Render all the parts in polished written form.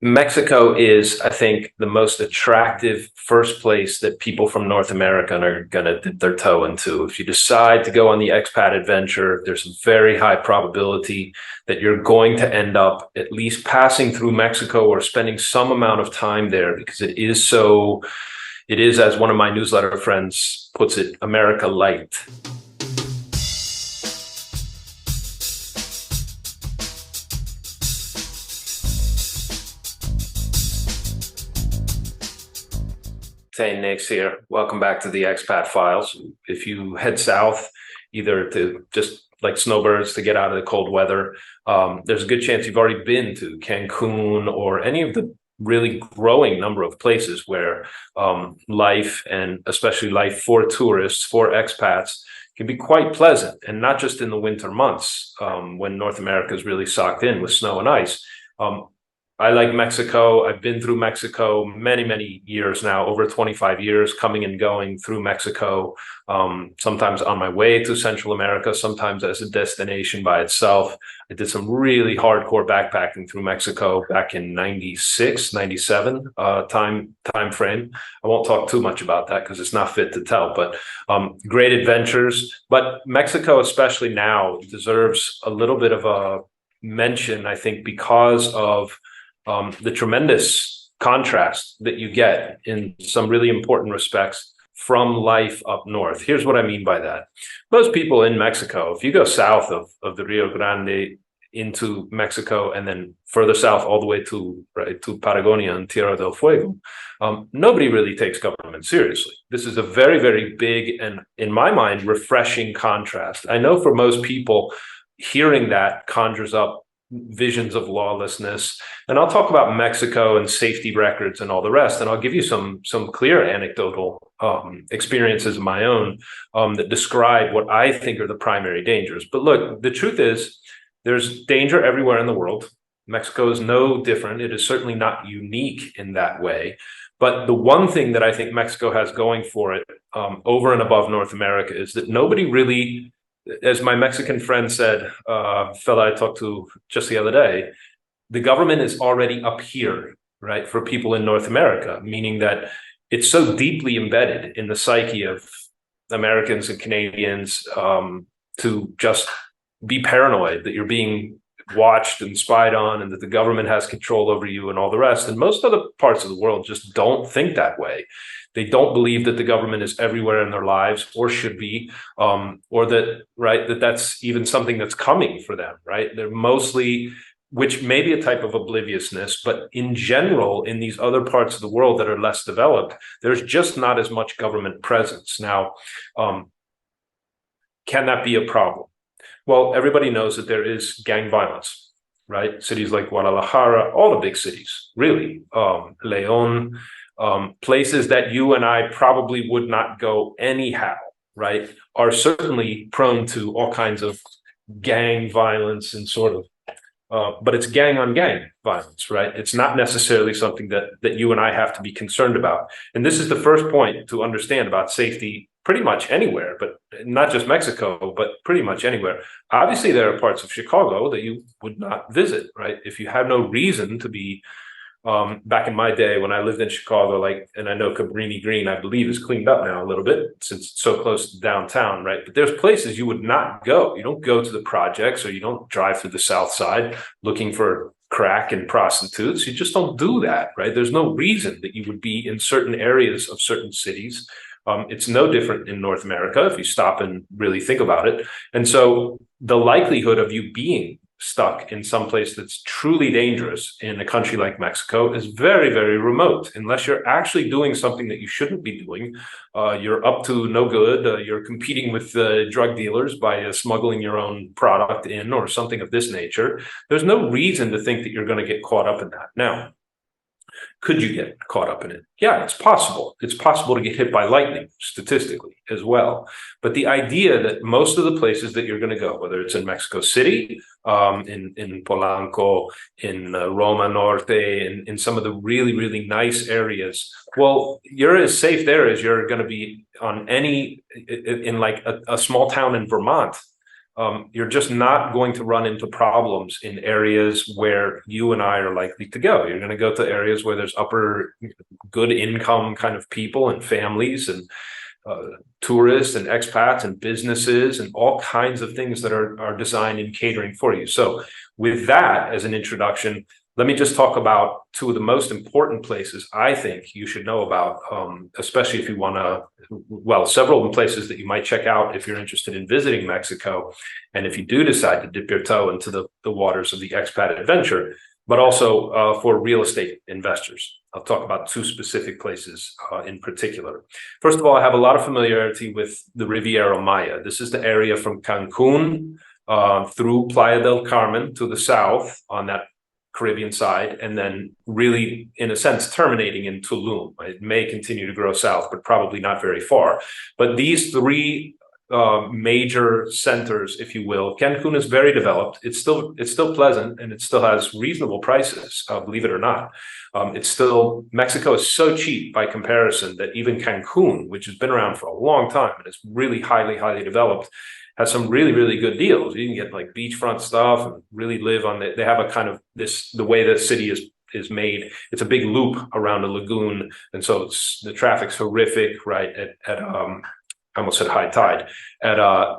Mexico is, I think, the most attractive first place that people from North America are going to dip their toe into. If you decide to go on the expat adventure, there's a very high probability that you're going to end up at least passing through Mexico or spending some amount of time there because it is, as one of my newsletter friends puts it, America light. Hey, Nick's here. Welcome back to the Expat Files. If you head south, either to just like snowbirds to get out of the cold weather, there's a good chance you've already been to Cancun or any of the really growing number of places where life, and especially life for tourists, for expats, can be quite pleasant, and not just in the winter months when North America is really socked in with snow and ice. I like Mexico. I've been through Mexico many, many years now, over 25 years, coming and going through Mexico, sometimes on my way to Central America, sometimes as a destination by itself. I did some really hardcore backpacking through Mexico back in 96, 97 time frame. I won't talk too much about that because it's not fit to tell, but great adventures. But Mexico, especially now, deserves a little bit of a mention, I think, because of the tremendous contrast that you get in some really important respects from life up north. Here's what I mean by that. Most people in Mexico, if you go south of the Rio Grande into Mexico and then further south all the way to Patagonia and Tierra del Fuego, nobody really takes government seriously. This is a very, very big and, in my mind, refreshing contrast. I know for most people, hearing that conjures up visions of lawlessness. And I'll talk about Mexico and safety records and all the rest. And I'll give you some clear anecdotal experiences of my own that describe what I think are the primary dangers. But look, the truth is there's danger everywhere in the world. Mexico is no different. It is certainly not unique in that way. But the one thing that I think Mexico has going for it over and above North America is that nobody really, as my Mexican friend said, fella I talked to just the other day, the government is already up here, right, for people in North America, meaning that it's so deeply embedded in the psyche of Americans and Canadians to just be paranoid that you're being watched and spied on and that the government has control over you and all the rest. And most other parts of the world just don't think that way. They don't believe that the government is everywhere in their lives or should be, or that, right, that's even something that's coming for them, right? They're mostly, which may be a type of obliviousness, but in general, in these other parts of the world that are less developed, there's just not as much government presence. Now, can that be a problem? Well, everybody knows that there is gang violence, right? Cities like Guadalajara, all the big cities, really, León, places that you and I probably would not go anyhow, right, are certainly prone to all kinds of gang violence and sort of, but it's gang on gang violence, right? It's not necessarily something that you and I have to be concerned about. And this is the first point to understand about safety pretty much anywhere, but not just Mexico, but pretty much anywhere. Obviously, there are parts of Chicago that you would not visit, right? If you have no reason to be, back in my day when I lived in Chicago, like, and I know Cabrini Green, I believe, is cleaned up now a little bit since it's so close to downtown, right? But there's places you would not go. You don't go to the projects, or you don't drive through the South Side looking for crack and prostitutes. You just don't do that, right? There's no reason that you would be in certain areas of certain cities. It's no different in North America if you stop and really think about it. And so the likelihood of you being stuck in some place that's truly dangerous in a country like Mexico is very, very remote. Unless you're actually doing something that you shouldn't be doing, you're up to no good, you're competing with drug dealers by smuggling your own product in or something of this nature, there's no reason to think that you're going to get caught up in that. Now, could you get caught up in it? Yeah, it's possible. It's possible to get hit by lightning statistically as well. But the idea that most of the places that you're going to go, whether it's in Mexico City, in Polanco, in Roma Norte, in some of the really, really nice areas, well, you're as safe there as you're going to be on any, in like a small town in Vermont, you're just not going to run into problems in areas where you and I are likely to go. You're going to go to areas where there's upper good income kind of people and families and tourists and expats and businesses and all kinds of things that are designed in catering for you. So with that as an introduction, let me just talk about two of the most important places I think you should know about, especially if you want to, well, several places that you might check out if you're interested in visiting Mexico. And if you do decide to dip your toe into the waters of the expat adventure, but also for real estate investors. I'll talk about two specific places in particular. First of all, I have a lot of familiarity with the Riviera Maya. This is the area from Cancun through Playa del Carmen to the south on that Caribbean side, and then really, in a sense, terminating in Tulum. It may continue to grow south, but probably not very far. But these three major centers, if you will. Cancun is very developed. It's still pleasant, and it still has reasonable prices, believe it or not. Mexico is so cheap by comparison that even Cancun, which has been around for a long time and is really highly developed, has some really good deals. You can get like beachfront stuff and really live on they have a kind of the way the city is made. It's a big loop around a lagoon, and so the traffic's horrific, right? I almost said high tide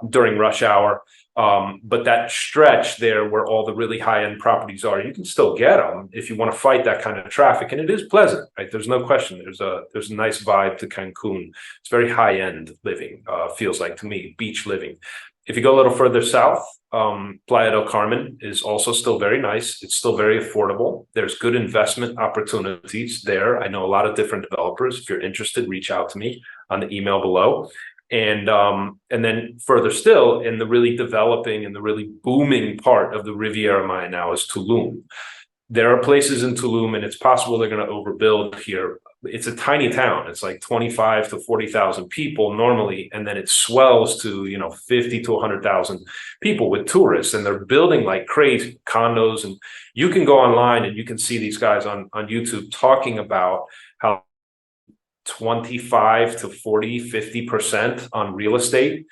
during rush hour. But that stretch there where all the really high-end properties are, you can still get them if you want to fight that kind of traffic. And it is pleasant, right? There's no question. There's a nice vibe to Cancun. It's very high-end living, feels like to me, beach living. If you go a little further south, Playa del Carmen is also still very nice. It's still very affordable. There's good investment opportunities there. I know a lot of different developers. If you're interested, reach out to me on the email below. And then further still, in the really developing and the really booming part of the Riviera Maya now is Tulum. There are places in Tulum, and it's possible they're going to overbuild here. It's a tiny town. It's like 25 to 40,000 people normally, and then it swells to 50 to 100,000 people with tourists, and they're building like crazy condos. And you can go online and you can see these guys on YouTube talking about how 25 to 40, 50% on real estate,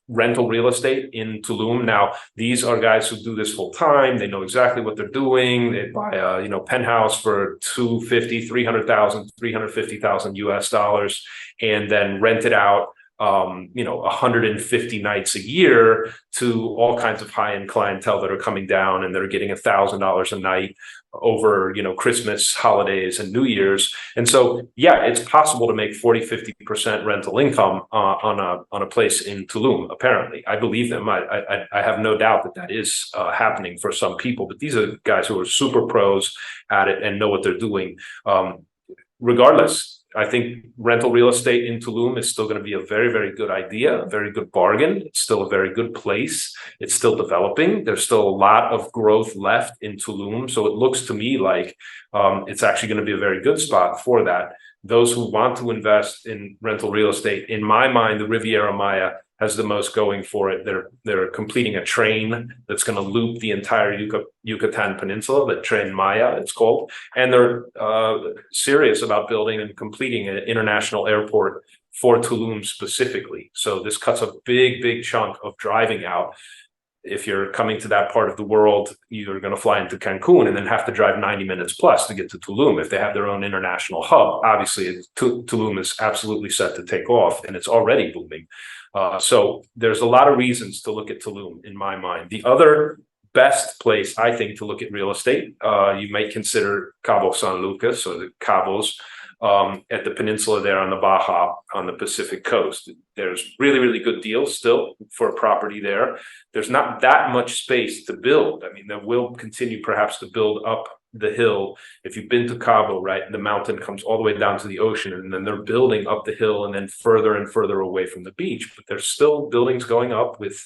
rental real estate in Tulum. Now, these are guys who do this full time. They know exactly what they're doing. They buy a penthouse for 250, 300,000, 350,000 US dollars, and then rent it out 150 nights a year to all kinds of high-end clientele that are coming down, and they're getting $1,000 a night over Christmas, holidays, and New Year's. And so yeah, it's possible to make 40-50% rental income on a place in Tulum. Apparently, I believe them. I have no doubt that is happening for some people, but these are guys who are super pros at it and know what they're doing. Regardless, I think rental real estate in Tulum is still going to be a very good idea, a very good bargain. It's still a very good place. It's still developing. There's still a lot of growth left in Tulum. So it looks to me like it's actually going to be a very good spot for that. Those who want to invest in rental real estate, in my mind, the Riviera Maya has the most going for it. They're completing a train that's going to loop the entire Yucatan Peninsula, the Tren Maya, it's called. And they're serious about building and completing an international airport for Tulum specifically. So this cuts a big chunk of driving out. If you're coming to that part of the world, you're going to fly into Cancun and then have to drive 90 minutes plus to get to Tulum. If they have their own international hub, obviously Tulum is absolutely set to take off, and it's already booming. So there's a lot of reasons to look at Tulum in my mind. The other best place, I think, to look at real estate, you might consider Cabo San Lucas, or the Cabos, at the peninsula there on the Baja, on the Pacific coast. There's really good deals still for a property there. There's not that much space to build. I mean, there will continue perhaps to build up the hill. If you've been to Cabo, right, the mountain comes all the way down to the ocean, and then they're building up the hill and then further and further away from the beach. But there's still buildings going up with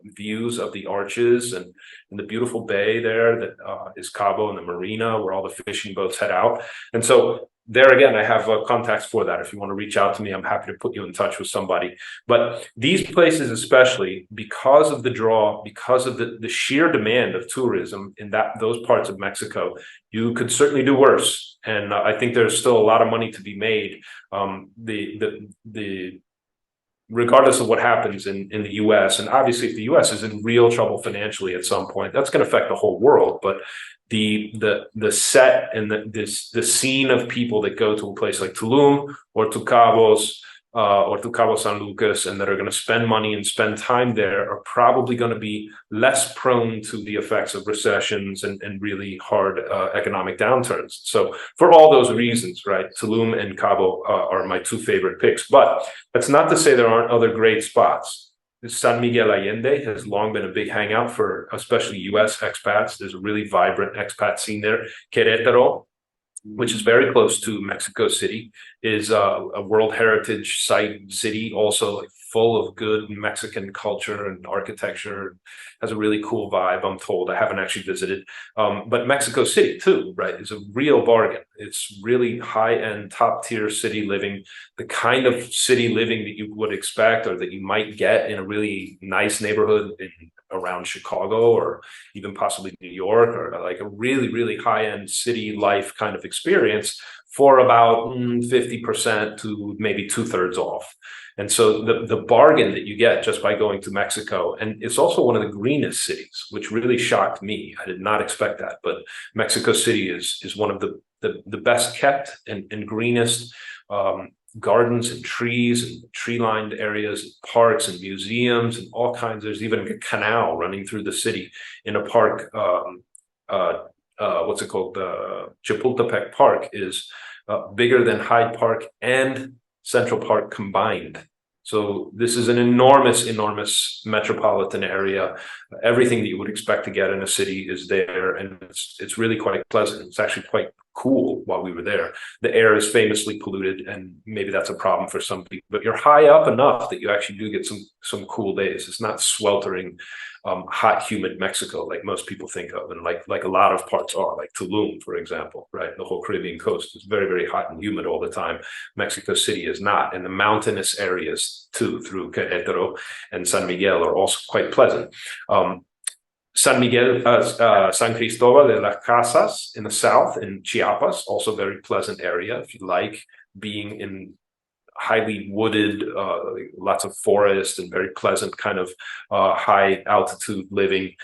views of the arches and the beautiful bay there that is Cabo, and the marina where all the fishing boats head out. And so there again, I have contacts for that. If you want to reach out to me, I'm happy to put you in touch with somebody. But these places, especially because of the draw, because of the sheer demand of tourism in those parts of Mexico, you could certainly do worse. And I think there's still a lot of money to be made. The regardless of what happens in the US, and obviously if the US is in real trouble financially at some point, that's going to affect the whole world. But the set and the scene of people that go to a place like Tulum or to Cabos or to Cabo San Lucas, and that are going to spend money and spend time there, are probably going to be less prone to the effects of recessions and really hard economic downturns. So for all those reasons, right, Tulum and Cabo are my two favorite picks. But that's not to say there aren't other great spots. San Miguel Allende has long been a big hangout for especially US expats. There's a really vibrant expat scene there. Querétaro, which is very close to Mexico City, is a World Heritage Site city, also like full of good Mexican culture and architecture. Has a really cool vibe, I'm told. I haven't actually visited. But Mexico City too, right, is a real bargain. It's really high-end, top-tier city living, the kind of city living that you would expect or that you might get in a really nice neighborhood around Chicago or even possibly New York, or like a really, really high-end city life kind of experience for about 50% to maybe 2/3 off. And so the bargain that you get just by going to Mexico, and it's also one of the greenest cities, which really shocked me. I did not expect that, but Mexico City is one of the best kept and greenest gardens and trees and tree-lined areas, and parks and museums and all kinds. There's even a canal running through the city in a park. What's it called? Chapultepec Park is bigger than Hyde Park and Central Park combined. So this is an enormous, enormous metropolitan area. Everything that you would expect to get in a city is there, and it's really quite pleasant. It's actually quite cool while we were there. The air is famously polluted, and maybe that's a problem for some people, but you're high up enough that you actually do get some cool days. It's not sweltering, hot, humid Mexico like most people think of, and like a lot of parts are, like Tulum, for example, right? The whole Caribbean coast is very, very hot and humid all the time. Mexico City is not, and the mountainous areas too, through Querétaro and San Miguel, are also quite pleasant. San Miguel, San Cristobal de las Casas in the south, in Chiapas, also very pleasant area if you like being in highly wooded, lots of forest and very pleasant kind of high altitude living.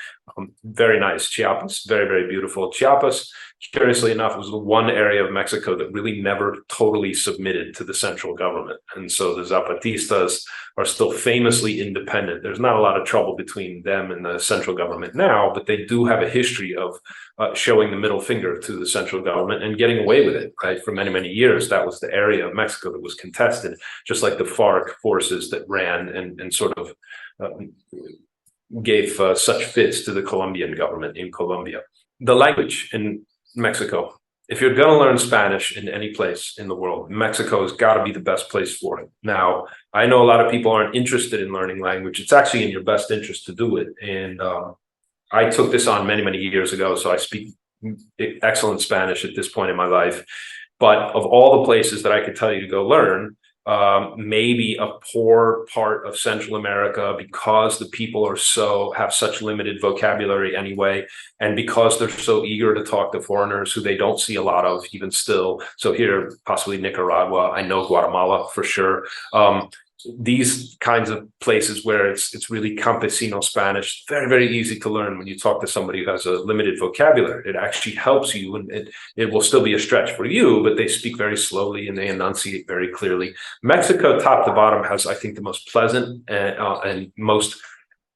Very nice. Chiapas, very, very beautiful. Chiapas, curiously enough, was the one area of Mexico that really never totally submitted to the central government. And so the Zapatistas are still famously independent. There's not a lot of trouble between them and the central government now, but they do have a history of showing the middle finger to the central government and getting away with it, right? For many, many years, that was the area of Mexico that was contested, just like the FARC forces that ran and sort of gave such fits to the Colombian government in Colombia. The language in Mexico. If you're going to learn Spanish in any place in the world, Mexico has got to be the best place for it. Now, I know a lot of people aren't interested in learning language. It's actually in your best interest to do it. And I took this on many, many years ago, so I speak excellent Spanish at this point in my life. But of all the places that I could tell you to go learn, maybe a poor part of Central America, because the people have such limited vocabulary anyway, and because they're so eager to talk to foreigners who they don't see a lot of even still. So here, possibly Nicaragua, I know Guatemala for sure. These kinds of places where it's really campesino Spanish, very, very easy to learn when you talk to somebody who has a limited vocabulary. It actually helps you, and it will still be a stretch for you, but they speak very slowly and they enunciate very clearly. Mexico, top to bottom, has, I think, the most pleasant and most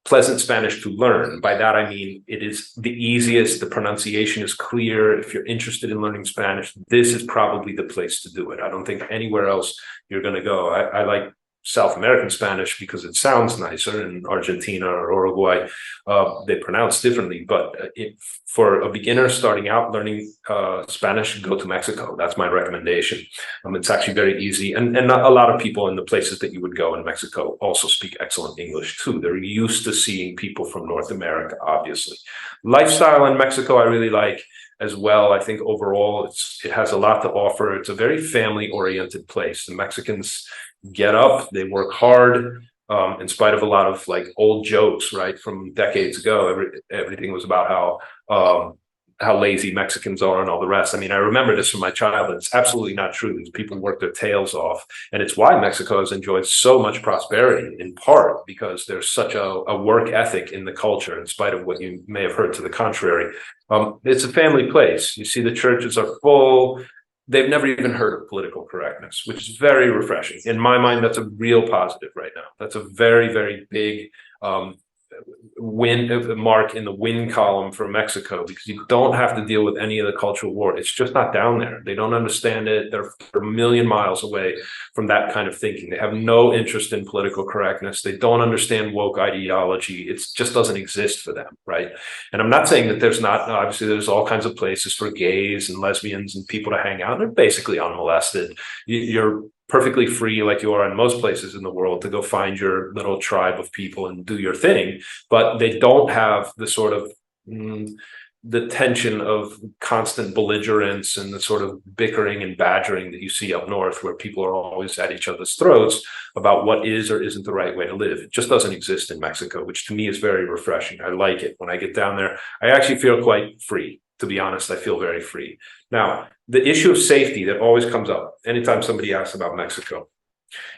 pleasant Spanish to learn. By that, I mean, it is the easiest. The pronunciation is clear. If you're interested in learning Spanish, this is probably the place to do it. I don't think anywhere else you're going to go. I like South American Spanish because it sounds nicer. In Argentina or Uruguay, they pronounce differently. But for a beginner starting out learning Spanish, go to Mexico. That's my recommendation. It's actually very easy. And a lot of people in the places that you would go in Mexico also speak excellent English too. They're used to seeing people from North America, obviously. Lifestyle in Mexico, I really like as well. I think overall it has a lot to offer. It's a very family-oriented place. The Mexicans get up, they work hard, in spite of a lot of like old jokes, right, from decades ago. Everything was about how how lazy Mexicans are and all the rest. I mean, I remember this from my childhood. It's absolutely not true. These people work their tails off. And it's why Mexico has enjoyed so much prosperity, in part because there's such a work ethic in the culture, in spite of what you may have heard to the contrary. It's a family place. You see, the churches are full. They've never even heard of political correctness, which is very refreshing. In my mind, that's a real positive right now. That's a very, very big mark in the win column for Mexico, because you don't have to deal with any of the cultural war. It's just not down there. They don't understand it. They're a million miles away from that kind of thinking. They have no interest in political correctness. They don't understand woke ideology. It just doesn't exist for them, right? And I'm not saying that there's not, obviously there's all kinds of places for gays and lesbians and people to hang out. They're basically unmolested. You're perfectly free, like you are in most places in the world, to go find your little tribe of people and do your thing. But they don't have the sort of the tension of constant belligerence and the sort of bickering and badgering that you see up north, where people are always at each other's throats about what is or isn't the right way to live. It just doesn't exist in Mexico, which to me is very refreshing. I like it. When I get down there, I actually feel quite free. To be honest, I feel very free. Now, the issue of safety that always comes up anytime somebody asks about Mexico,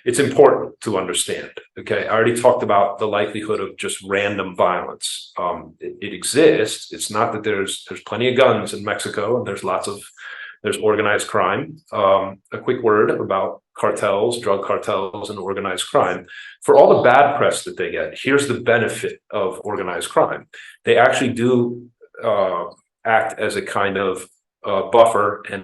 it's important to understand. Okay, I already talked about the likelihood of just random violence. It exists. It's not that there's plenty of guns in Mexico, and there's organized crime. A quick word about cartels, drug cartels, and organized crime. For all the bad press that they get, here's the benefit of organized crime. They actually do act as a kind of buffer and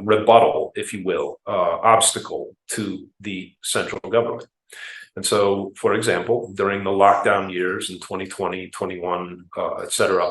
rebuttal, if you will, obstacle to the central government. And so, for example, during the lockdown years in 2020, 21, et cetera,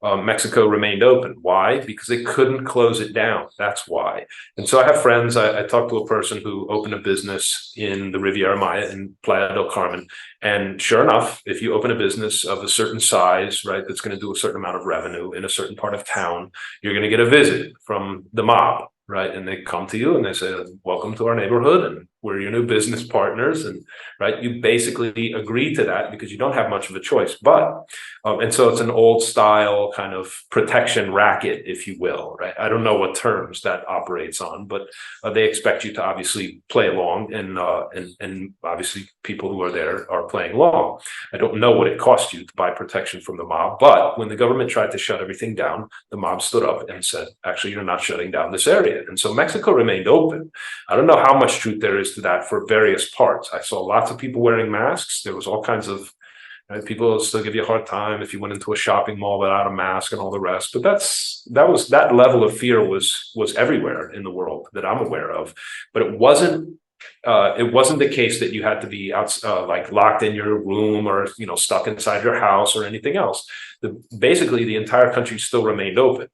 Mexico remained open. Why? Because they couldn't close it down. That's why. And so I have friends. I talked to a person who opened a business in the Riviera Maya in Playa del Carmen. And sure enough, if you open a business of a certain size, right, that's going to do a certain amount of revenue in a certain part of town, you're going to get a visit from the mob, right? And they come to you and they say, welcome to our neighborhood, and we're your new business partners. And right, you basically agree to that because you don't have much of a choice. But and so it's an old style kind of protection racket, if you will, right? I don't know what terms that operates on, but they expect you to obviously play along, and obviously people who are there are playing along. I don't know what it cost you to buy protection from the mob, but when the government tried to shut everything down, the mob stood up and said, actually, you're not shutting down this area. And so Mexico remained open. I don't know how much truth there is to that for various parts. I saw lots of people wearing masks. There was all kinds of people still give you a hard time if you went into a shopping mall without a mask and all the rest. But that level of fear was everywhere in the world that I'm aware of. But it wasn't the case that you had to be out, like locked in your room or stuck inside your house or anything else. Basically, the entire country still remained open,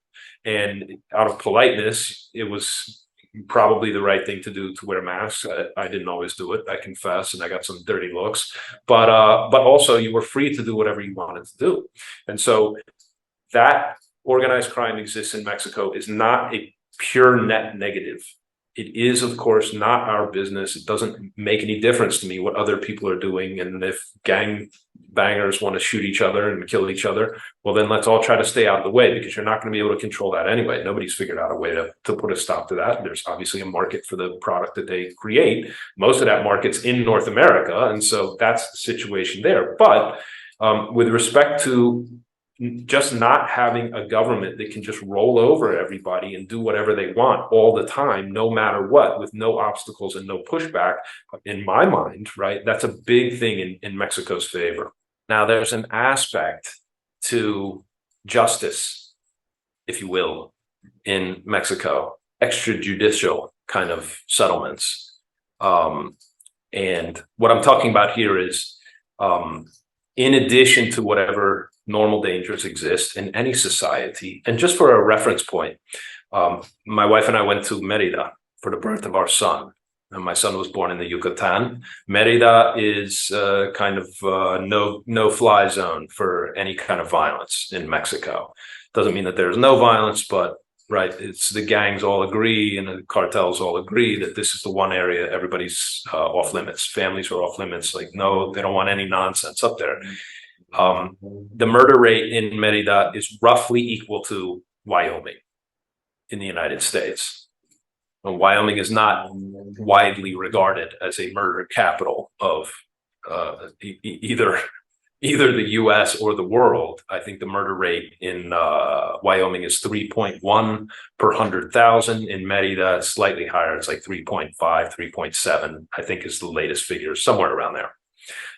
and out of politeness, it was probably the right thing to do to wear masks. I didn't always do it, I confess, and I got some dirty looks. But also you were free to do whatever you wanted to do. And so that organized crime exists in Mexico is not a pure net negative. It is, of course, not our business. It doesn't make any difference to me what other people are doing. And if gang bangers want to shoot each other and kill each other, well, then let's all try to stay out of the way, because you're not going to be able to control that anyway. Nobody's figured out a way to put a stop to that. There's obviously a market for the product that they create. Most of that market's in North America. And so that's the situation there. But with respect to just not having a government that can just roll over everybody and do whatever they want all the time, no matter what, with no obstacles and no pushback, in my mind, right, that's a big thing in Mexico's favor. Now, there's an aspect to justice, if you will, in Mexico, extrajudicial kind of settlements. And what I'm talking about here is, in addition to whatever normal dangers exist in any society. And just for a reference point, my wife and I went to Merida for the birth of our son. And my son was born in the Yucatan. Merida is kind of no-fly zone for any kind of violence in Mexico. Doesn't mean that there's no violence, but right, it's the gangs all agree and the cartels all agree that this is the one area everybody's off limits. Families are off limits. Like, no, they don't want any nonsense up there. The murder rate in Merida is roughly equal to Wyoming in the United States. And Wyoming is not widely regarded as a murder capital of either the U.S. or the world. I think the murder rate in Wyoming is 3.1 per 100,000. In Merida, it's slightly higher. It's like 3.5, 3.7, I think is the latest figure, somewhere around there.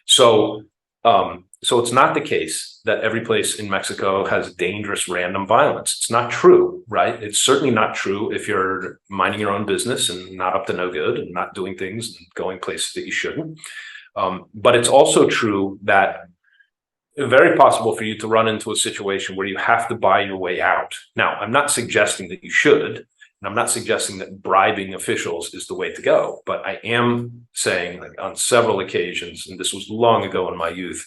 So it's not the case that every place in Mexico has dangerous random violence. It's not true, right? It's certainly not true if you're minding your own business and not up to no good and not doing things and going places that you shouldn't. But it's also true that it's very possible for you to run into a situation where you have to buy your way out. Now, I'm not suggesting that you should, and I'm not suggesting that bribing officials is the way to go, but I am saying, like, on several occasions, and this was long ago in my youth,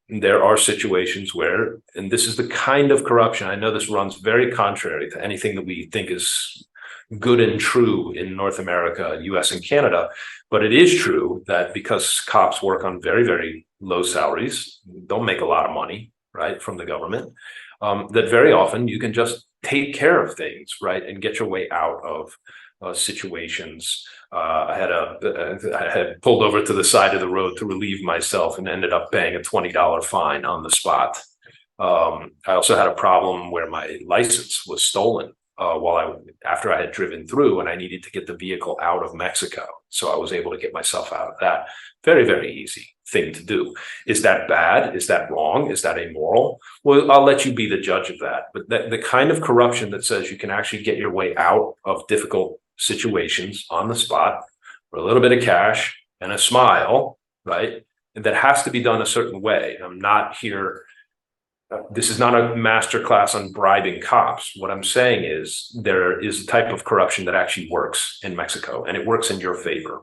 there are situations where, and this is the kind of corruption, I know this runs very contrary to anything that we think is good and true in North America, US and Canada, but it is true that because cops work on very, very low salaries, don't make a lot of money, right, from the government, that very often you can just take care of things, right, and get your way out of situations. I had pulled over to the side of the road to relieve myself and ended up paying a $20 fine on the spot. I also had a problem where my license was stolen after I had driven through, and I needed to get the vehicle out of Mexico. So I was able to get myself out of that. Very, very easy thing to do. Is that bad? Is that wrong? Is that immoral? Well, I'll let you be the judge of that. But the kind of corruption that says you can actually get your way out of difficult situations on the spot for a little bit of cash and a smile, right? And that has to be done a certain way. I'm not here. This is not a master class on bribing cops. What I'm saying is there is a type of corruption that actually works in Mexico, and it works in your favor.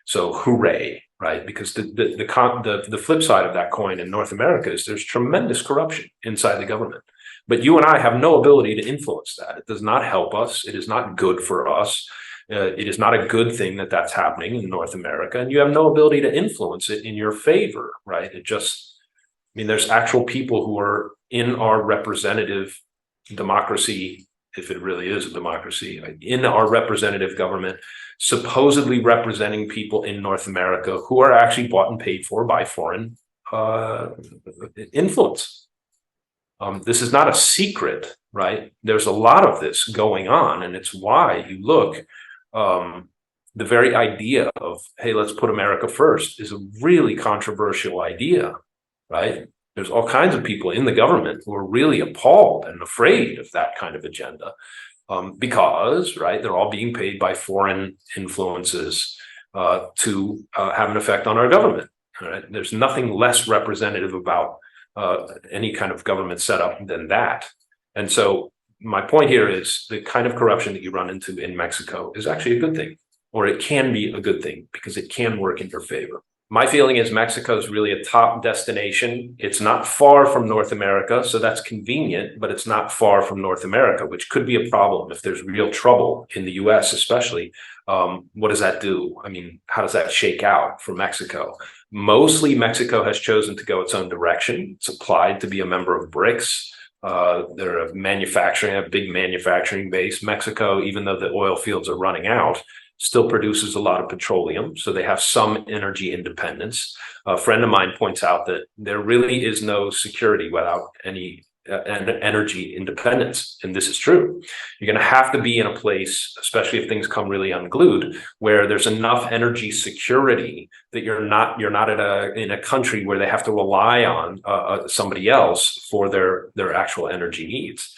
So hooray, right? Because the flip side of that coin in North America is there's tremendous corruption inside the government. But you and I have no ability to influence that. It does not help us. It is not good for us. It is not a good thing that that's happening in North America, and you have no ability to influence it in your favor, right? There's actual people who are in our representative democracy, if it really is a democracy, in our representative government, supposedly representing people in North America who are actually bought and paid for by foreign influence. This is not a secret, right? There's a lot of this going on, and it's why you look, the very idea of, hey, let's put America first is a really controversial idea. Right? There's all kinds of people in the government who are really appalled and afraid of that kind of agenda because, right, they're all being paid by foreign influences to have an effect on our government. Right? There's nothing less representative about any kind of government setup than that. And so my point here is the kind of corruption that you run into in Mexico is actually a good thing, or it can be a good thing because it can work in your favor. My feeling is Mexico is really a top destination. It's not far from North America, so that's convenient, but it's not far from North America, which could be a problem if there's real trouble in the US, especially. What does that do? I mean, how does that shake out for Mexico? Mostly Mexico has chosen to go its own direction. It's applied to be a member of BRICS. They're a big manufacturing base. Mexico, even though the oil fields are running out, still produces a lot of petroleum, so they have some energy independence. A friend of mine points out that there really is no security without any energy independence, and this is true. You're going to have to be in a place, especially if things come really unglued, where there's enough energy security that you're not in a country where they have to rely on somebody else for their actual energy needs.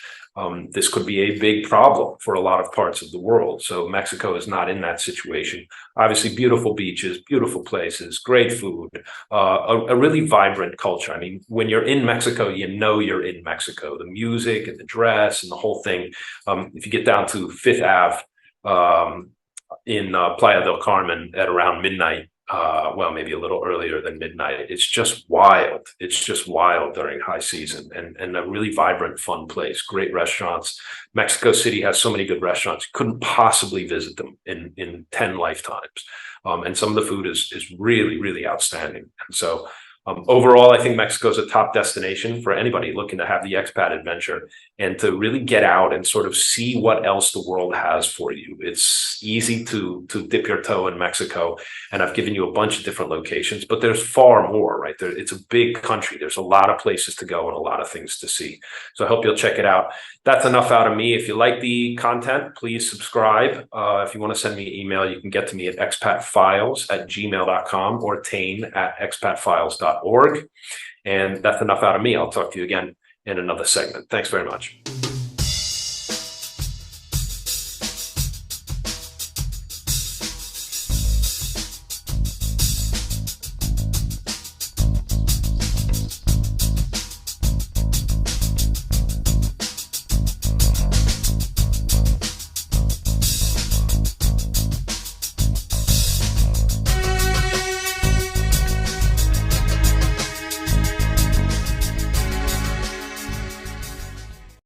This could be a big problem for a lot of parts of the world. So Mexico is not in that situation. Obviously, beautiful beaches, beautiful places, great food, a really vibrant culture. I mean, when you're in Mexico, you know you're in Mexico. The music and the dress and the whole thing. If you get down to Fifth Ave in Playa del Carmen at around midnight, well, maybe a little earlier than midnight. It's just wild. It's just wild during high season, and a really vibrant, fun place. Great restaurants. Mexico City has so many good restaurants. You couldn't possibly visit them in 10 lifetimes. And some of the food is really, really outstanding. And so Overall, I think Mexico is a top destination for anybody looking to have the expat adventure and to really get out and sort of see what else the world has for you. It's easy to dip your toe in Mexico, and I've given you a bunch of different locations, but there's far more, right? It's a big country. There's a lot of places to go and a lot of things to see. So I hope you'll check it out. That's enough out of me. If you like the content, please subscribe. If you want to send me an email, you can get to me at expatfiles@gmail.com or tane@expatfiles.org. And that's enough out of me. I'll talk to you again in another segment. Thanks very much.